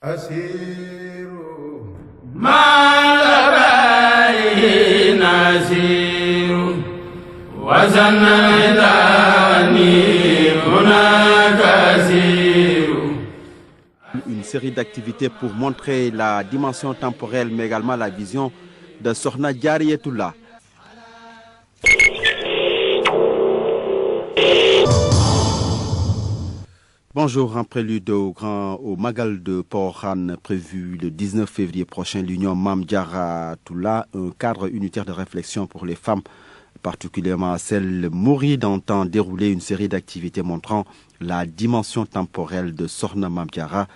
Une série d'activités pour montrer la dimension temporelle, mais également la vision de Sokhna Diariyatullah. Bonjour, en prélude au Magal de Porokhane prévu le 19 février prochain, l'Union Mame Diarra-Tullah, un cadre unitaire de réflexion pour les femmes, particulièrement celles mourides, entend dérouler une série d'activités montrant la dimension temporelle de Sokhna Mame Diarra,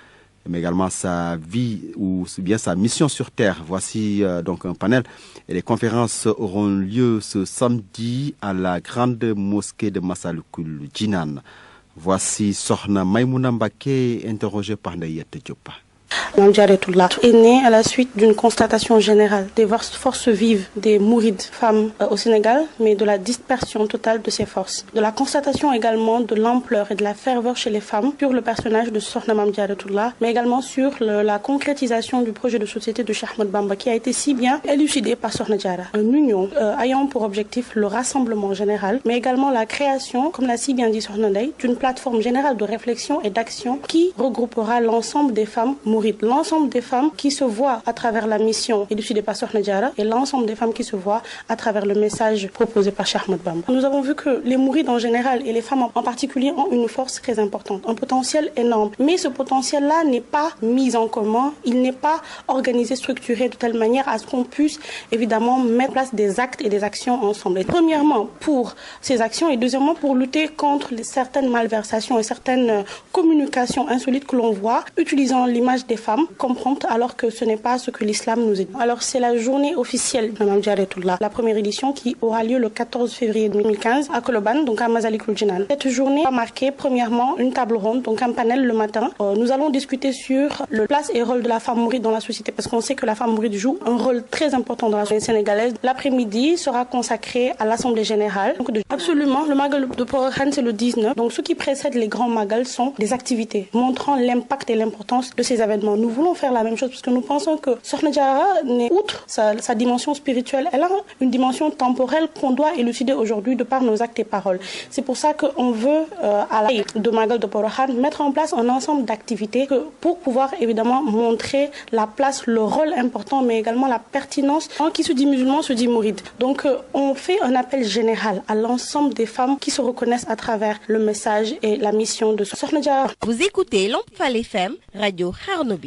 mais également sa vie ou bien sa mission sur Terre. Voici donc un panel et les conférences auront lieu ce samedi à la grande mosquée de Massalikul Jinan. Voici Sokhna Maïmouna Mbaké, interrogée par Nayette Diop. Mame Diarra-Tullah est née à la suite d'une constatation générale des forces vives des mourides femmes au Sénégal, mais de la dispersion totale de ces forces. De la constatation également de l'ampleur et de la ferveur chez les femmes sur le personnage de Sokhna Mame Diarra-Tullah, mais également sur la concrétisation du projet de société de Cheikh Ahmadou Bamba qui a été si bien élucidé par Sokhna Diarra. Une union ayant pour objectif le rassemblement général, mais également la création, comme l'a si bien dit Sokhna Ndeye, d'une plateforme générale de réflexion et d'action qui regroupera l'ensemble des femmes mourides, l'ensemble des femmes qui se voient à travers la mission élucidée par Sokhna Diarra et l'ensemble des femmes qui se voient à travers le message proposé par Cheikh Ahmadou Bamba. Nous avons vu que les mourides en général et les femmes en particulier ont une force très importante, un potentiel énorme. Mais ce potentiel-là n'est pas mis en commun, il n'est pas organisé, structuré de telle manière à ce qu'on puisse évidemment mettre en place des actes et des actions ensemble. Et premièrement pour ces actions et deuxièmement pour lutter contre certaines malversations et certaines communications insolites que l'on voit utilisant l'image des femmes comme prompte alors que ce n'est pas ce que l'islam nous dit. Alors c'est la journée officielle de Mame Diarra-Tullah, la première édition qui aura lieu le 14 février 2015 à Colobane, donc à Massalikul Jinan. Cette journée va marquer premièrement une table ronde, donc un panel le matin. Nous allons discuter sur le place et rôle de la femme mouride dans la société parce qu'on sait que la femme mouride joue un rôle très important dans la société sénégalaise. L'après-midi sera consacré à l'Assemblée Générale. Donc absolument, le Magal de Porokhane c'est le 19. Donc ce qui précède les grands Magal sont des activités montrant l'impact et l'importance de ces événements. Nous voulons faire la même chose parce que nous pensons que Sokhna Diarra, outre sa dimension spirituelle, elle a une dimension temporelle qu'on doit élucider aujourd'hui de par nos actes et paroles. C'est pour ça qu'on veut, à la de Magal de Porokhane, mettre en place un ensemble d'activités pour pouvoir évidemment montrer la place, le rôle important, mais également la pertinence. Qui se dit musulman se dit mouride. Donc on fait un appel général à l'ensemble des femmes qui se reconnaissent à travers le message et la mission de Sokhna Diarra. Vous écoutez Lamp Fall FM, Radio Harnobi.